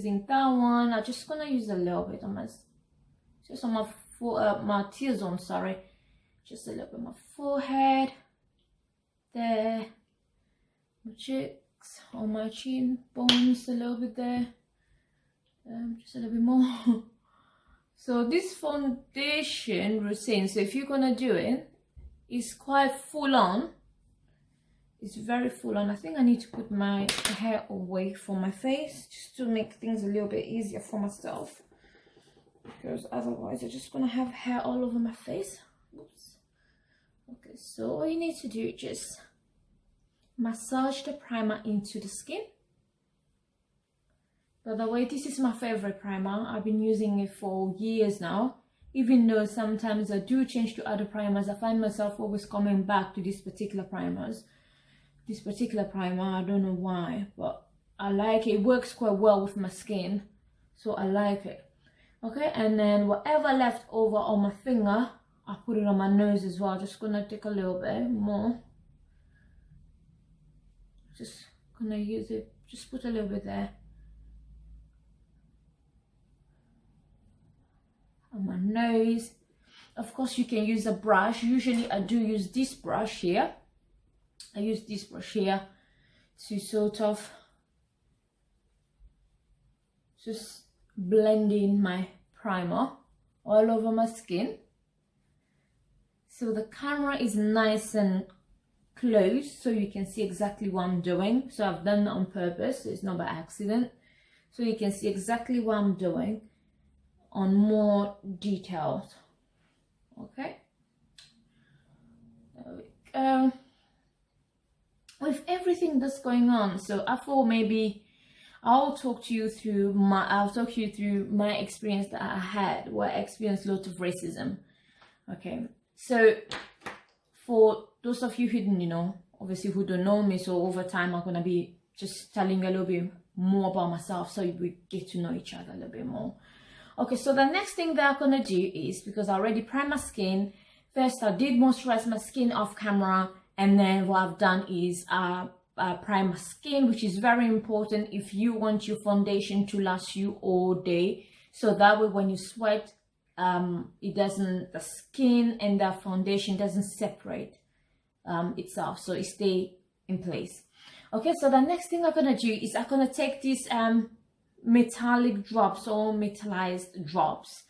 using that one. I'm just gonna use a little bit on my, just on my T-zone, sorry, just a little bit on my forehead, there, my cheeks, on my chin bones, a little bit there, just a little bit more. So this foundation routine, so if you're gonna do it, it's quite full on. It's very full on. I think I need to put my hair away from my face just to make things a little bit easier for myself, because otherwise I'm just gonna have hair all over my face. Oops. Okay, so all you need to do is just massage the primer into the skin. By the way, this is my favorite primer. I've been using it for years now. Even though sometimes I do change to other primers, I find myself always coming back to these particular primers. This particular primer, I don't know why, but I like it. It works quite well with my skin, so I like it. Okay, and then whatever left over on my finger, I put it on my nose as well. Just gonna take a little bit more. Just gonna use it, just put a little bit there. On my nose. Of course, you can use a brush. Usually I do use this brush here. I use this brush here to sort of just blend in my primer all over my skin, so the camera is nice and close so you can see exactly what I'm doing. So I've done that on purpose, so it's not by accident, so you can see exactly what I'm doing on more details. Okay, there we go. With everything that's going on, so I thought maybe I'll talk you through my experience that I had, where I experienced lots of racism. Okay, so for those of you who obviously who don't know me, so over time I'm gonna be just telling you a little bit more about myself, so we get to know each other a little bit more. Okay, so the next thing that I'm gonna do is, because I already primed my skin, first I did moisturize my skin off camera, and then what I've done is prime my skin, which is very important if you want your foundation to last you all day, so that way when you sweat, the skin and the foundation doesn't separate itself, so it stays in place. Okay, so the next thing I'm gonna do is I'm gonna take these metallic drops or metallized drops.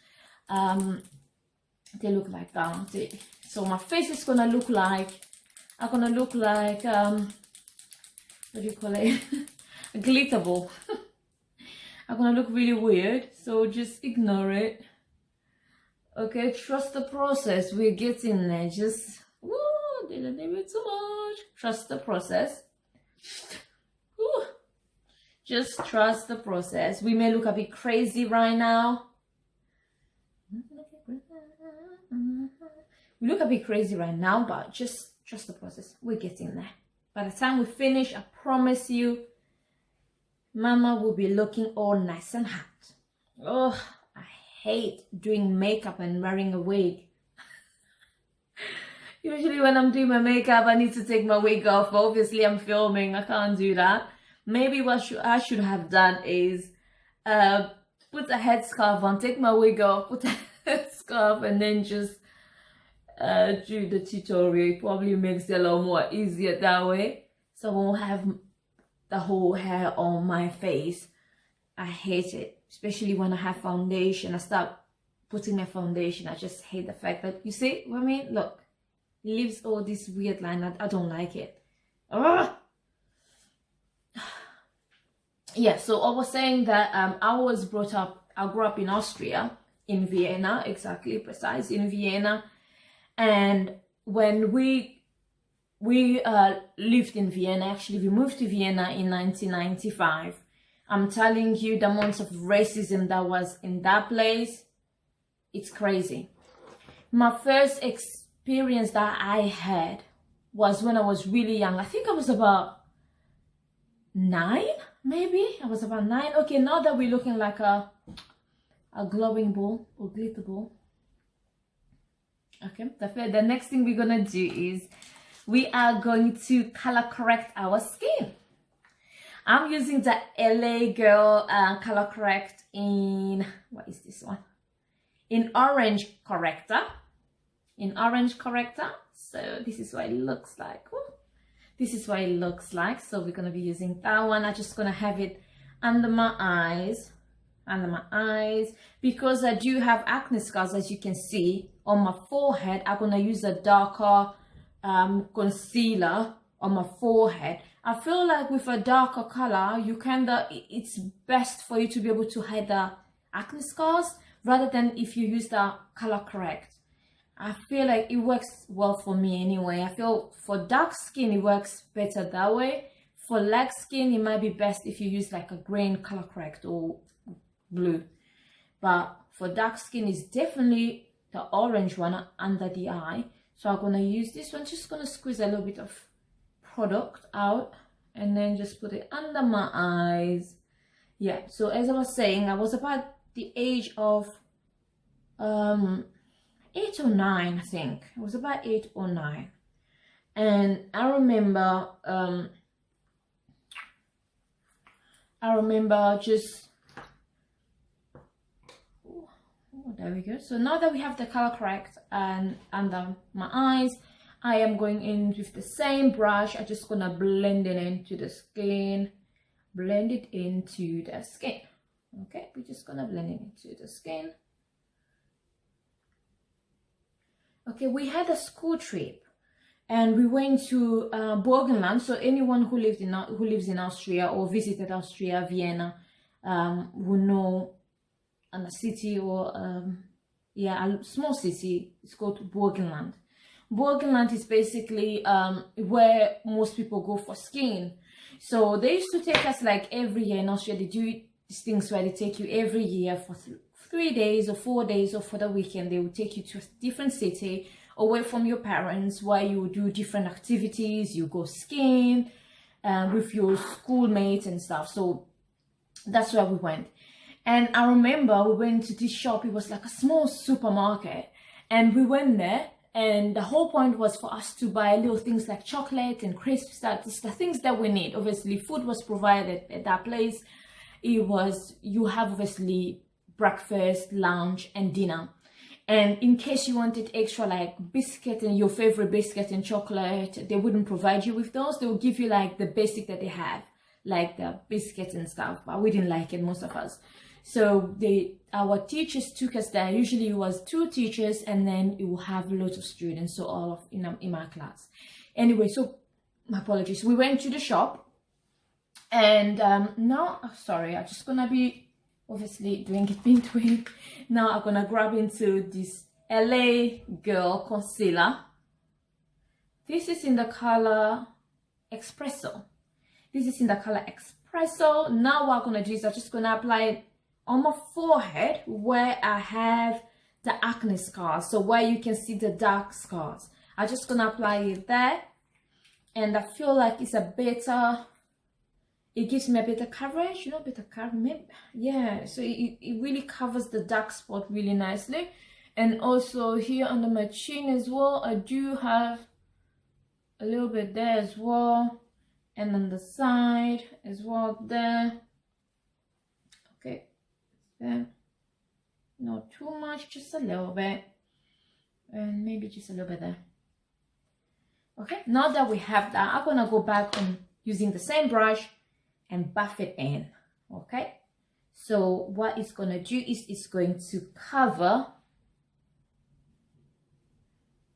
They look like that. So my face is gonna look like, I'm gonna look like what do you call it? A glitter ball. I'm gonna look really weird, so just ignore it. Okay, trust the process. We're getting there. Just didn't do it too much. Trust the process. Woo. Just trust the process. We may look a bit crazy right now. We look a bit crazy right now, but just trust the process. We're getting there. By the time we finish, I promise you, Mama will be looking all nice and hot. Oh, I hate doing makeup and wearing a wig. Usually when I'm doing my makeup, I need to take my wig off, but obviously I'm filming, I can't do that. Maybe what I should have done is put a headscarf on, take my wig off, put a headscarf, and then just do the tutorial. It probably makes it a lot more easier that way, so I won't have the whole hair on my face. I hate it, especially when I have foundation. I start putting my foundation, I just hate the fact that, you see what I mean? Look, it leaves all this weird line. I don't like it. Ugh! Yeah, so I was saying that I grew up in Austria, in Vienna, exactly precise, in Vienna. And when we lived in Vienna, actually we moved to Vienna in 1995. I'm telling you, the amount of racism that was in that place, it's crazy. My first experience that I had was when I was really young. I think I was about 9, maybe. I was about 9. Okay, now that we're looking like a glowing ball or glitter ball. Okay, the next thing we're gonna do is we are going to color correct our skin. I'm using the LA Girl color correct in, what is this one? In orange corrector. In orange corrector. So this is what it looks like. Ooh. This is what it looks like. So we're going to be using that one. I'm just going to have it under my eyes. Under my eyes. Because I do have acne scars, as you can see, on my forehead. I'm going to use a darker concealer on my forehead. I feel like with a darker color, you it's best for you to be able to hide the acne scars rather than if you use the color correct. I feel like it works well for me anyway. I feel for dark skin, it works better that way. For light skin, it might be best if you use like a green color correct or blue. But for dark skin, it's definitely the orange one under the eye. So I'm going to use this one. Just going to squeeze a little bit of product out and then just put it under my eyes. Yeah, so as I was saying, I was about the age of 8 or 9, I think. I was about 8 or 9, and I remember just there we go. So now that we have the color correct and under my eyes, I am going in with the same brush. I'm just gonna blend it into the skin. Blend it into the skin. Okay, we're just gonna blend it into the skin. Okay, we had a school trip and we went to Burgenland. So anyone who lives in Austria or visited Austria, Vienna, will know a city or yeah, a small city. It's called Burgenland. Burgenland is basically where most people go for skiing. So they used to take us like every year in Austria. They do these things where they take you every year for 3 days or 4 days, or for the weekend they will take you to a different city away from your parents, where you do different activities. You go skiing with your schoolmates and stuff. So that's where we went. And I remember we went to this shop. It was like a small supermarket, and we went there. And the whole point was for us to buy little things like chocolate and crisps, that's the things that we need. Obviously, food was provided at that place. It was, you have obviously breakfast, lunch, and dinner. And in case you wanted extra like biscuit and your favorite biscuit and chocolate, they wouldn't provide you with those. They would give you like the basic that they have, like the biscuits and stuff. But we didn't like it, most of us. So our teachers took us there. Usually it was 2 teachers, and then you will have lots of students, so all of in my class. Anyway, so my apologies. We went to the shop, and now, sorry, I'm just gonna be obviously doing it between. Now I'm gonna grab into this LA Girl concealer. This is in the color Espresso. This is in the color Espresso. Now what I'm gonna do is I'm just gonna apply it on my forehead where I have the acne scars, so where you can see the dark scars. I'm just gonna apply it there, and I feel like it's a better, it gives me a better coverage, you know, better coverage. Yeah, so it really covers the dark spot really nicely. And also here under my chin as well, I do have a little bit there as well, and on the side as well there. Okay, there, not too much, just a little bit, and maybe just a little bit there. Okay, now that we have that, I'm gonna go back on using the same brush and buff it in. Okay, so what it's gonna do is it's going to cover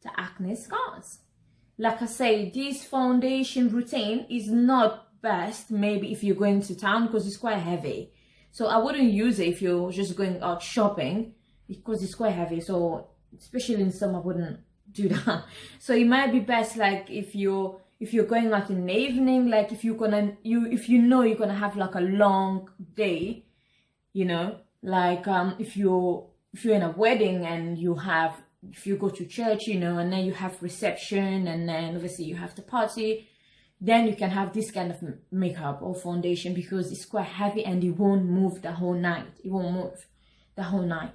the acne scars. Like I say, this foundation routine is not best maybe if you're going to town, because it's quite heavy. So I wouldn't use it if you're just going out shopping, because it's quite heavy. So especially in summer, I wouldn't do that. So it might be best like if you're going out in the evening, like if you know you're gonna have like a long day, you know, like if you're in a wedding and if you go to church, you know, and then you have reception, and then obviously you have the party, then you can have this kind of makeup or foundation, because it's quite heavy and it won't move the whole night. It won't move the whole night.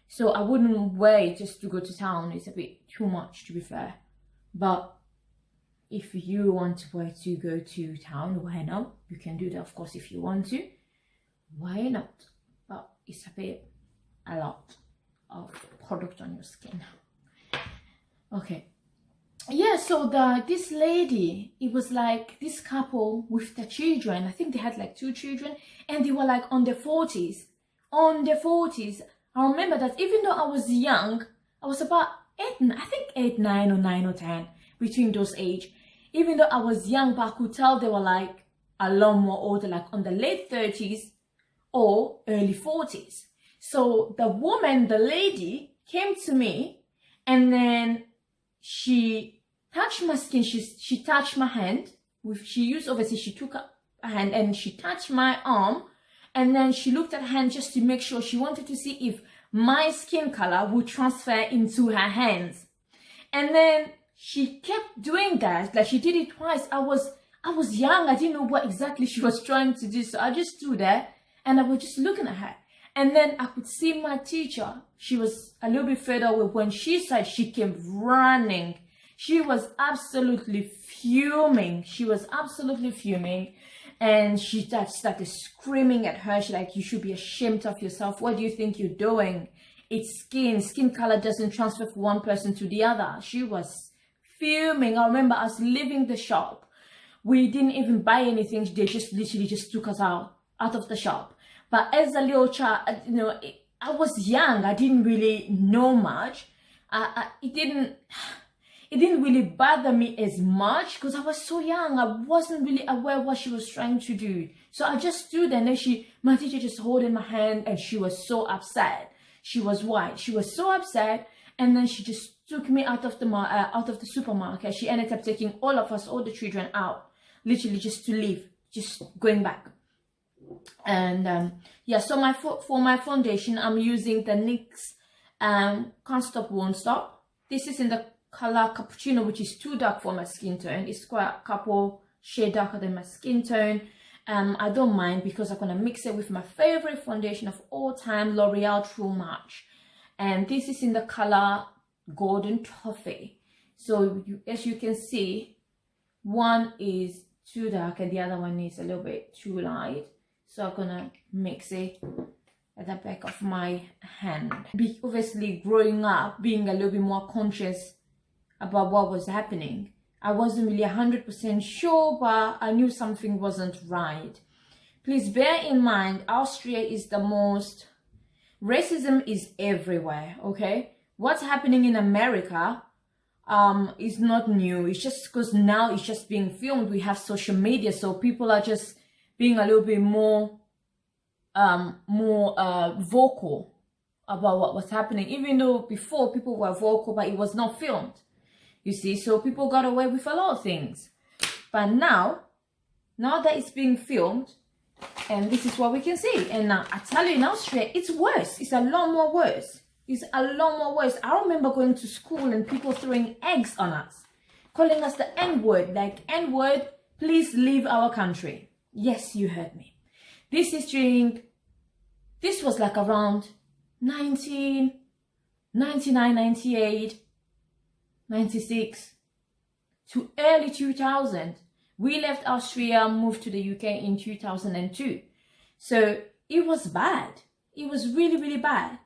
So I wouldn't wear it just to go to town. It's a bit too much, to be fair. But if you want to go to town, why not? You can do that, of course, if you want to. Why not? But it's a lot of product on your skin. Okay. Yeah, so this lady, it was like this couple with the children. I think they had like 2 children, and they were like on their 40s. On their 40s. I remember that even though I was young, I was about 8, 9 or 9 or 10, between those age. Even though I was young, but I could tell they were like a lot more older, like on the late 30s or early 40s. So the woman, the lady, came to me, and then she touched my skin. She touched my hand. She took a hand and she touched my arm, and then she looked at her hand just to make sure. She wanted to see if my skin color would transfer into her hands. And then she kept doing that. Like, she did it twice. I was young. I didn't know what exactly she was trying to do. So I just stood there and I was just looking at her. And then I could see my teacher. She was a little bit further away. When she saw it, she came running. She was absolutely fuming. She was absolutely fuming. And she started screaming at her. She's like, you should be ashamed of yourself. What do you think you're doing? It's skin. Skin color doesn't transfer from one person to the other. She was fuming. I remember us leaving the shop. We didn't even buy anything. They just literally just took us out of the shop. But as a little child, you know, I was young. I didn't really know much. It didn't really bother me as much because I was so young. I wasn't really aware what she was trying to do. So I just stood there, and then my teacher just holding my hand, and she was so upset. She was white. She was so upset, and then she just took me out of the supermarket. She ended up taking all of us, all the children out, literally just to leave, just going back. And yeah, so for my foundation, I'm using the NYX Can't Stop Won't Stop. This is in the color Cappuccino, which is too dark for my skin tone. It's quite a couple shade darker than my skin tone. I don't mind because I'm gonna mix it with my favorite foundation of all time, L'Oreal True Match, and this is in the color Golden Toffee. So as you can see, one is too dark and the other one is a little bit too light. So I'm gonna mix it at the back of my hand. Obviously, growing up, being a little bit more conscious about what was happening, I wasn't really 100% sure, but I knew something wasn't right. Please bear in mind, Austria is the most... Racism is everywhere, okay? What's happening in America is not new. It's just because now it's just being filmed. We have social media, so people are just being a little bit more vocal about what was happening. Even though before people were vocal, but it was not filmed. You see, so people got away with a lot of things. But now that it's being filmed, and this is what we can see. And now, I tell you, in Austria, it's worse. It's a lot more worse. It's a lot more worse. I remember going to school and people throwing eggs on us, calling us the N-word. Like, N-word, please leave our country. Yes, you heard me. This was like around 1999, 98, 96 to early 2000. We left Austria, moved to the UK in 2002. So it was bad. It was really, really bad.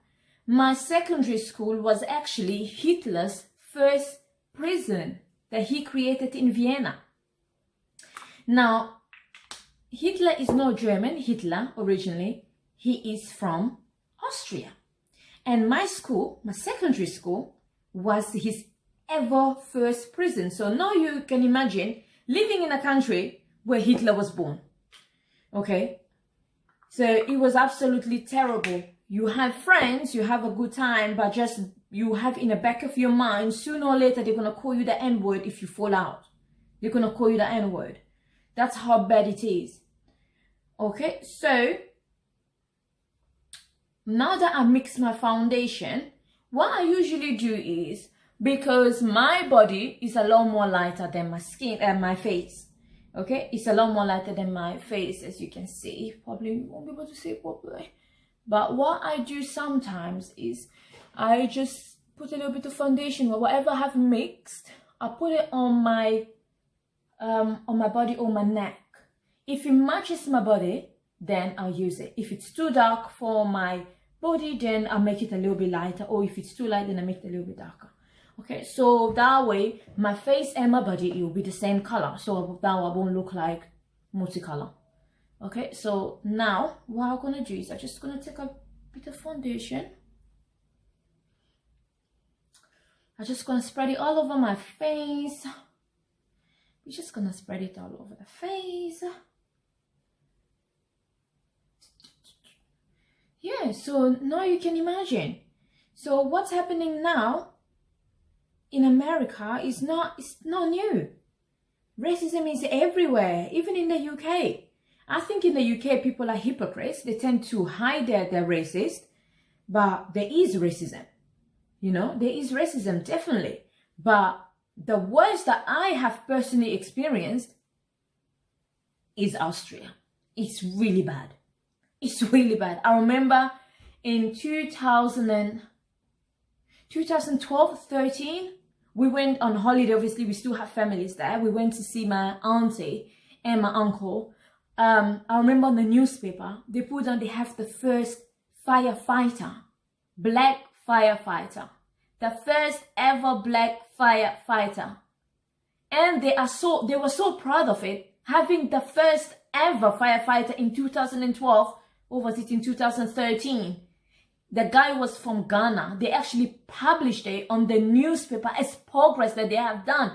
My secondary school was actually Hitler's first prison that he created in Vienna. Now, Hitler is not German. Hitler, originally, he is from Austria. And my school, my secondary school, was his ever first prison. So now you can imagine living in a country where Hitler was born. Okay? So it was absolutely terrible. You have friends, you have a good time, but just you have in the back of your mind, sooner or later they're going to call you the N-word if you fall out. They're going to call you the N-word. That's how bad it is. Okay, so now that I mix my foundation, what I usually do is, because my body is a lot more lighter than my skin and my face. Okay, it's a lot more lighter than my face, as you can see. Probably won't be able to see it properly. But what I do sometimes is I just put a little bit of foundation, or whatever I have mixed, I put it on my on my body or my neck. If it matches my body, then I'll use it. If it's too dark for my body, then I'll make it a little bit lighter, or if it's too light, then I make it a little bit darker. Okay, so that way my face and my body, it will be the same color, so that I won't look like multicolor. Okay, so now what I'm gonna do is I'm just gonna take a bit of foundation. I'm just gonna spread it all over my face. We're just gonna spread it all over the face. Yeah, so now you can imagine. So what's happening now in America is it's not new. Racism is everywhere, even in the UK. I think in the UK people are hypocrites. They tend to hide that they're racist, but there is racism. You know, there is racism, definitely. But the worst that I have personally experienced is Austria. It's really bad. It's really bad. I remember in 2012-13, we went on holiday. Obviously, we still have families there. We went to see my auntie and my uncle. I remember on the newspaper, they have the first firefighter, black firefighter. The first ever black firefighter. And they were so proud of it, having the first ever firefighter in 2012, or was it in 2013? The guy was from Ghana. They actually published it on the newspaper as progress that they have done.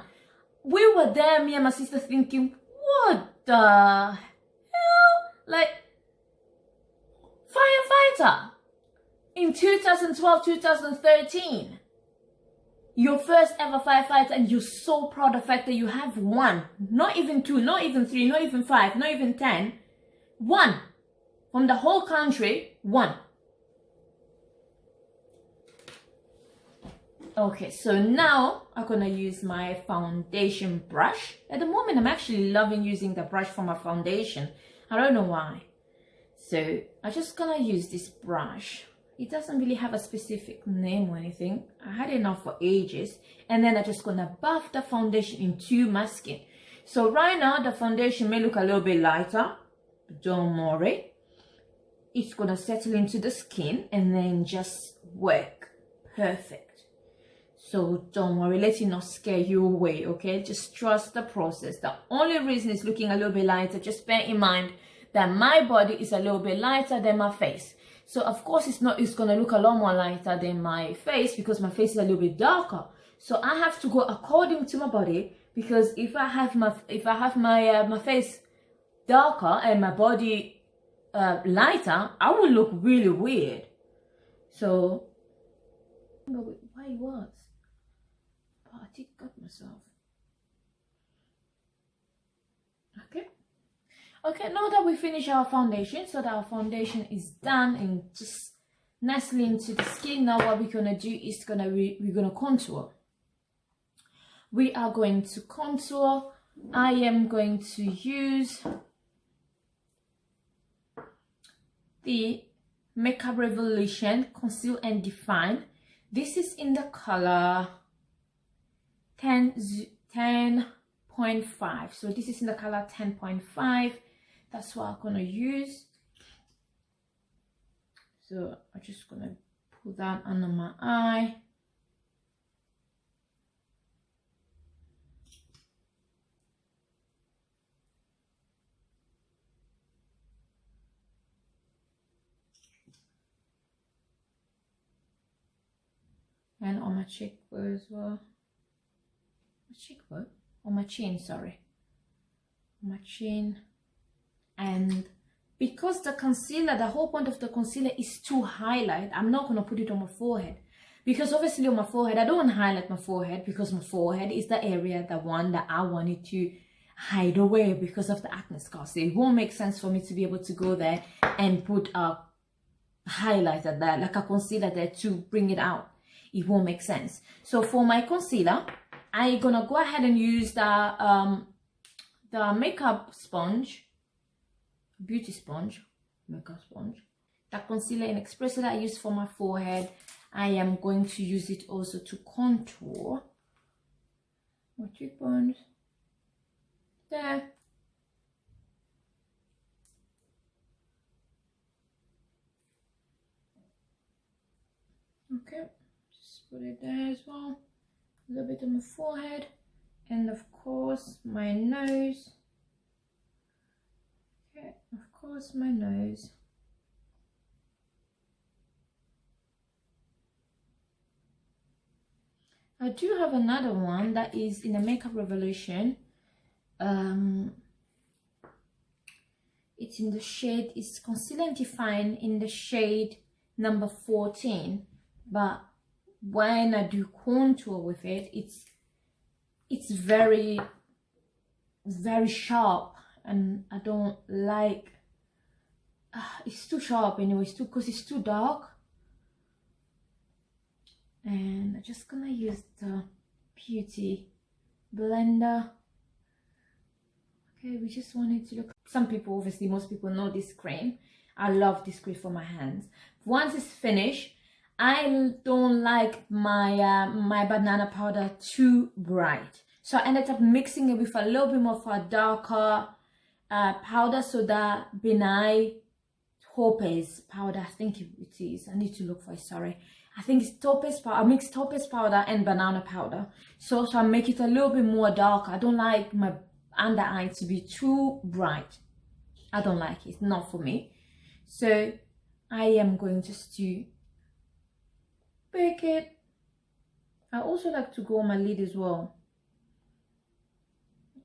We were there, me and my sister, thinking, what the hell? Like, firefighter in 2012, 2013. Your first ever firefighter, and you're so proud of the fact that you have one, not even two, not even three, not even five, not even 10, one from the whole country, one. Okay, so now I'm gonna use my foundation brush. At the moment, I'm actually loving using the brush for my foundation. I don't know why. So I'm just gonna use this brush. It doesn't really have a specific name or anything. I had enough for ages. And then I'm just gonna buff the foundation into my skin. So right now, the foundation may look a little bit lighter, but don't worry. It's gonna settle into the skin and then just work perfect. So don't worry, let it not scare you away, okay? Just trust the process. The only reason it's looking a little bit lighter, just bear in mind that my body is a little bit lighter than my face. So of course it's gonna look a lot more lighter than my face, because my face is a little bit darker. So I have to go according to my body, because if I have my face darker and my body lighter, I will look really weird. So why it was? But I did cut myself. Okay, now that we finish our foundation, so that our foundation is done and just nicely into the skin, now what we're gonna do is we're gonna contour. We are going to contour. I am going to use the Makeup Revolution Conceal and Define. This is in the color 10.5. So this is in the color 10.5. That's what I'm gonna use. So I'm just gonna put that under my eye. And on my cheekbone as well. My cheekbone? On my chin, sorry. On my chin. And because the concealer, the whole point of the concealer is to highlight, I'm not going to put it on my forehead. Because obviously on my forehead, I don't want to highlight my forehead, because my forehead is the area, the one that I wanted to hide away because of the acne scars. So it won't make sense for me to be able to go there and put a highlighter there, like a concealer there, to bring it out. It won't make sense. So for my concealer, I'm gonna go ahead and use the makeup sponge, beauty sponge, makeup sponge, the concealer and espresso that I use for my forehead. I am going to use it also to contour my cheekbones. there. Okay, just put it there as well. A little bit on my forehead, and of course my nose. Okay, of course my nose. I do have another one that is in the Makeup Revolution. It's in the shade, it's Concealer and Define in the shade number 14, but when I do contour with it, it's very sharp, and I don't like, it's too sharp anyway, because it's too dark. And I'm just gonna use the beauty blender. Okay, we just want it to look, some people, obviously most people know this cream. I love this cream for my hands. Once it's finished, I don't like my my banana powder too bright, so I ended up mixing it with a little bit more of a darker powder. So that Benai Topaz powder, I think it is, I need to look for it, sorry. I think it's topaz powder. I mix topaz powder and banana powder, so I make it a little bit more dark. I don't like my under eye to be too bright. I don't like it, it's not for me. So I am going just to bake it. I also like to go on my lid as well.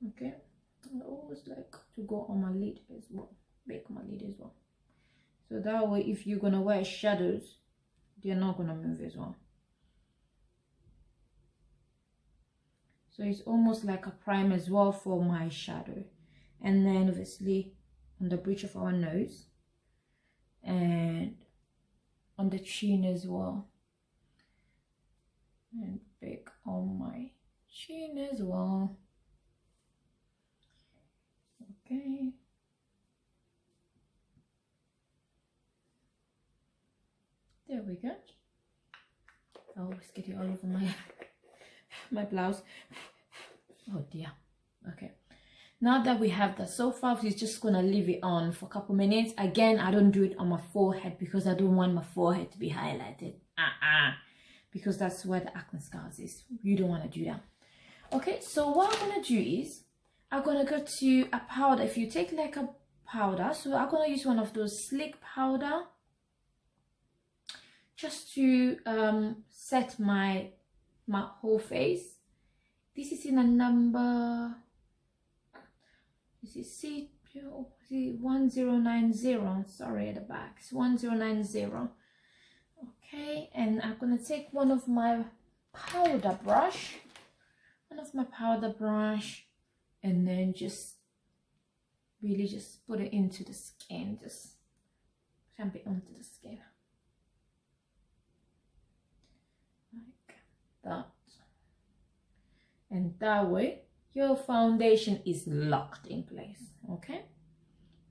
Okay, I always like to go on my lid as well, bake my lid as well, so that way if you're gonna wear shadows, they're not gonna move as well. So it's almost like a prime as well for my shadow. And then obviously on the bridge of our nose and on the chin as well, and bake on my chin as well. Okay, there we go. I always get it all over my my blouse. Oh dear. Okay, now that we have that, so far we're just gonna leave it on for a couple minutes. Again, I don't do it on my forehead because I don't want my forehead to be highlighted, because that's where the acne scars is. You don't want to do that. Okay, so what I'm gonna do is I'm gonna go to a powder. If you take like a powder, so I'm gonna use one of those sleek powder just to set my whole face. This is in a number, this is C1090, sorry, at the back, it's 1090. Okay, and I'm gonna take one of my powder brush, and then just really just put it into the skin, just clamp it onto the skin like that. And that way your foundation is locked in place. Okay,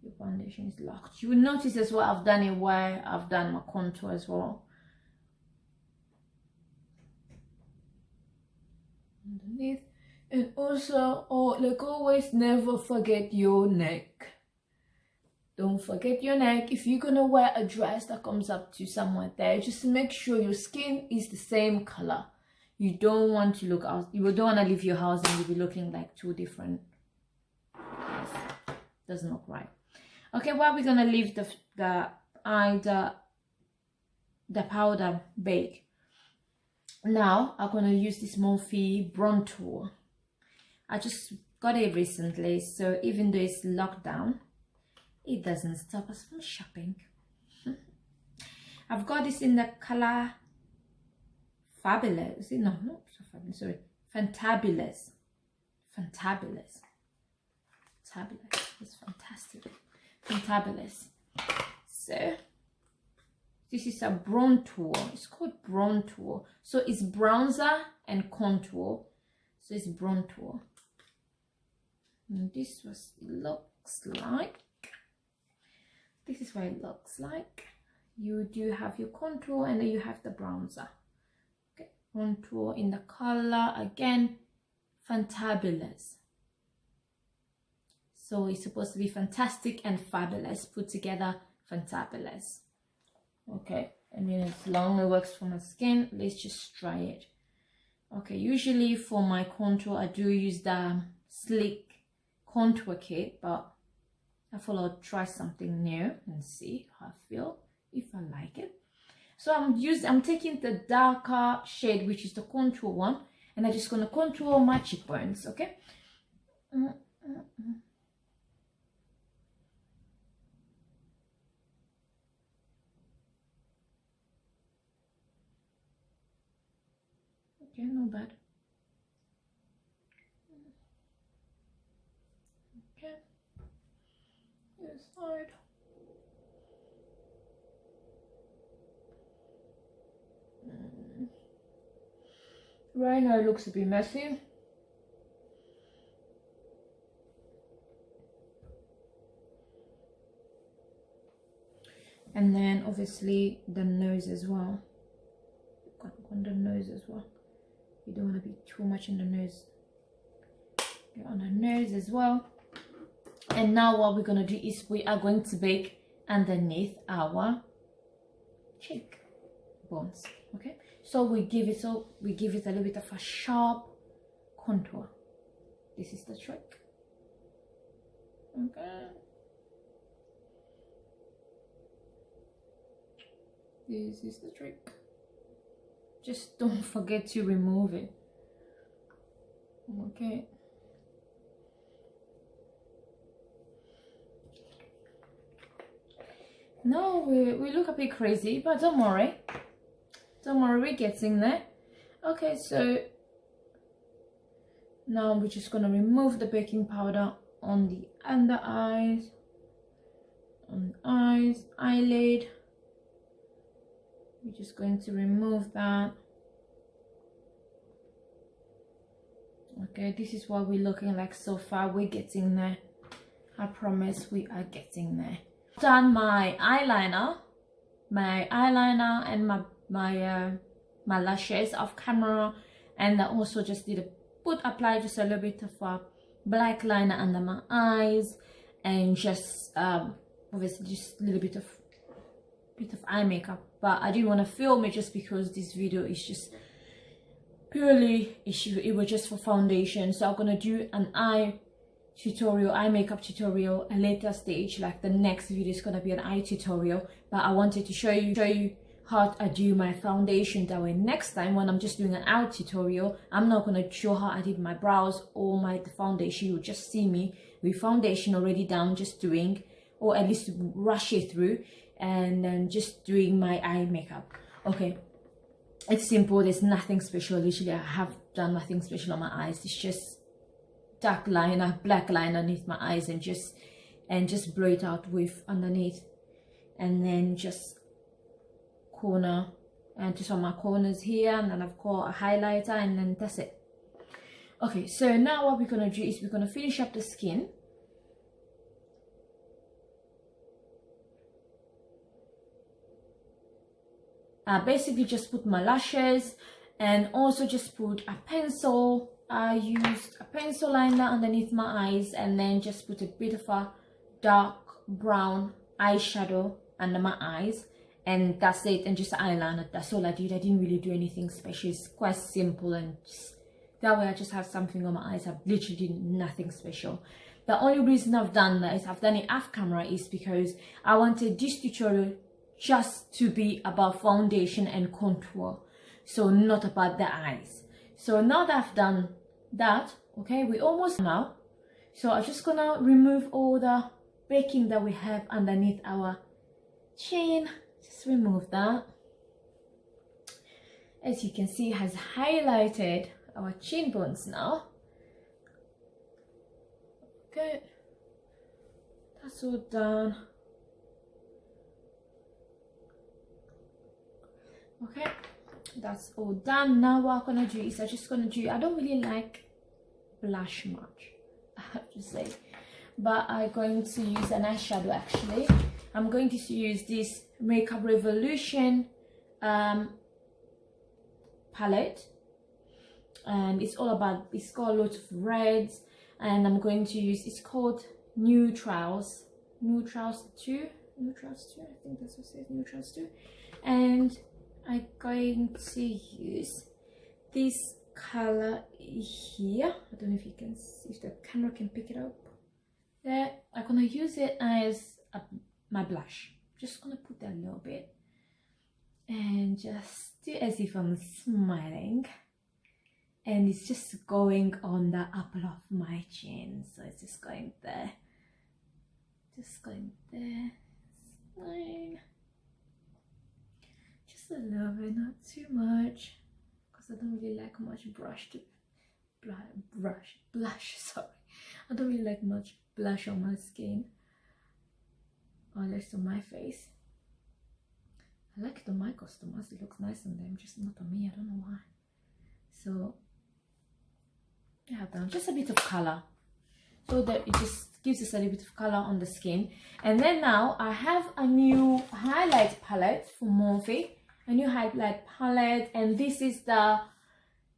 your foundation is locked. You will notice as well I've done it where I've done my contour as well underneath. And also, like always, never forget your neck. Don't forget your neck. If you're gonna wear a dress that comes up to somewhere there, just make sure your skin is the same color. You don't want to look out, you don't want to leave your house and you'll be looking like two different. Yes, doesn't look right. Okay, well, we're gonna leave the powder bake. Now I'm gonna use this Morphe Bronzer. I just got it recently, so even though it's locked down, it doesn't stop us from shopping. I've got this in the color Fabulous. No, not so fabulous, sorry. Fantabulous. Fantabulous. Fantabulous. It's fantastic. Fantabulous. So this is a bronzer. It's called bronzer. So it's bronzer and contour. So it's bronzer. And this was looks like. This is what it looks like. You do have your contour and then you have the bronzer. Okay, contour in the color again, Fantabulous. So it's supposed to be fantastic and fabulous, put together, fantabulous. Okay, I mean, as long as it works for my skin, let's just try it. Okay, usually for my contour, I do use the Sleek contour kit, but I thought I'll try something new and see how I feel, if I like it. So I'm taking the darker shade, which is the contour one, and I'm just gonna contour my cheekbones. Okay. Okay, not bad. Okay, this side. Right now it looks a bit messy. And then obviously the nose as well. On the nose as well. You don't want to be too much in the nose. Get on the nose as well. And now what we're gonna do is we are going to bake underneath our cheek bones. Okay, so we give it a little bit of a sharp contour. This is the trick. Okay, this is the trick. Just don't forget to remove it. Okay. No, we look a bit crazy, but don't worry. Don't worry, we're getting there. Okay, so now we're just gonna remove the baking powder on the under eyes, on the eyes, eyelid. We're just going to remove that. Okay, this is what we're looking like so far. We're getting there. I promise we are getting there. Done my eyeliner and my lashes off camera, and I also just did apply just a little bit of a black liner under my eyes, and just obviously just a little bit of eye makeup. But I didn't want to film it just because this video is just purely it was just for foundation. So I'm gonna do an eye makeup tutorial a later stage. Like the next video is gonna be an eye tutorial, but I wanted to show you how I do my foundation. That way next time when I'm just doing an eye tutorial, I'm not gonna show how I did my brows or the foundation. You'll just see me with foundation already done, just doing, or at least rush it through, and then just doing my eye makeup. Okay, it's simple, there's nothing special. Literally I have done nothing special on my eyes. It's just dark liner, black liner underneath my eyes, and just blow it out with underneath, and then just corner and just on my corners here, and then I've got a highlighter, and then that's it. Okay, so now what we're gonna do is we're gonna finish up the skin. Basically just put my lashes, and also just put a pencil. I used a pencil liner underneath my eyes, and then just put a bit of a dark brown eyeshadow under my eyes, and that's it. And just eyeliner, that's all I did. I didn't really do anything special. It's quite simple, and just, that way I just have something on my eyes. I literally did nothing special. The only reason I've done that is I've done it off camera is because I wanted this tutorial just to be about foundation and contour, so not about the eyes. So now that I've done that, okay, we almost now, so I'm just gonna remove all the baking that we have underneath our chin. Just remove that. As you can see, it has highlighted our chin bones now. Okay, that's all done. Okay, that's all done. Now what I'm gonna do is I don't really like blush much, I have to say, but I'm going to use an eyeshadow. Actually, I'm going to use this Makeup Revolution palette, and it's got a lot of reds, and I'm going to use, it's called neutrals 2, I think that's what it says, neutrals 2. And I'm going to use this color here. I don't know if you can see, if the camera can pick it up there. I'm gonna use it as my blush. Just gonna put that a little bit and just do as if I'm smiling, and it's just going on the apple of my chin. So it's just going there, just going there, smile. Just a little bit, not too much, because I don't really like much blush. Sorry, I don't really like much blush on my skin, or less on my face. I like it on my customers, it looks nice on them, just not on me, I don't know why. So yeah, down just a bit of color, so that it just gives us a little bit of color on the skin. And then now I have a new highlight palette from Morphe, a new highlight palette, and this is the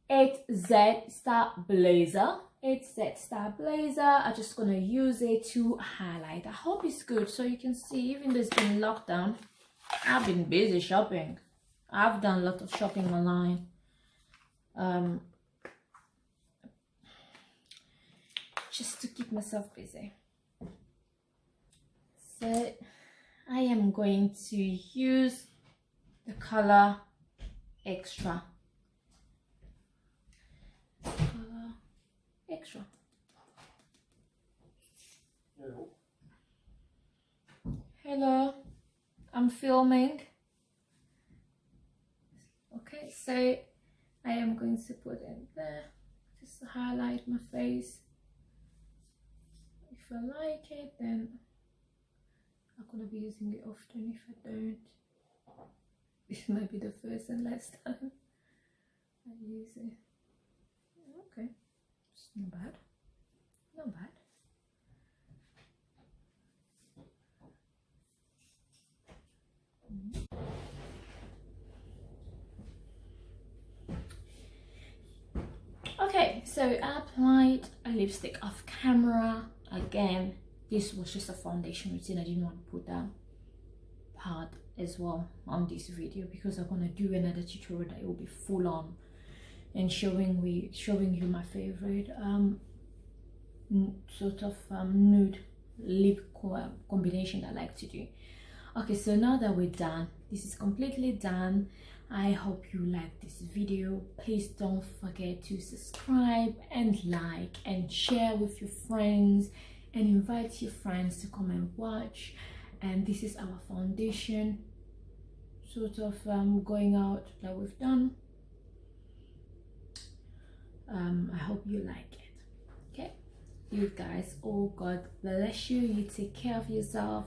8Z Star Blazer. 8Z Star Blazer. I'm just gonna use it to highlight. I hope it's good, so you can see, even though it's been lockdown, I've been busy shopping. I've done a lot of shopping online. Just to keep myself busy. So I am going to use the color Extra. Extra. Hello. Hello, I'm filming. Okay, so I am going to put it there, just to highlight my face. If I like it, then I'm gonna be using it often. If I don't, this might be the first and last time I use it. Okay, it's not bad, not bad. Okay, so I applied a lipstick off camera. Again, this was just a foundation routine. I didn't want to put that part as well on this video, because I'm gonna do another tutorial that will be full on and showing you my favorite sort of nude lip combination I like to do. Okay, so now that we're done, this is completely done. I hope you like this video. Please don't forget to subscribe and like and share with your friends, and invite your friends to come and watch. And this is our foundation sort of going out that we've done. I hope you like it. Okay, you guys, oh, God bless you. You take care of yourself.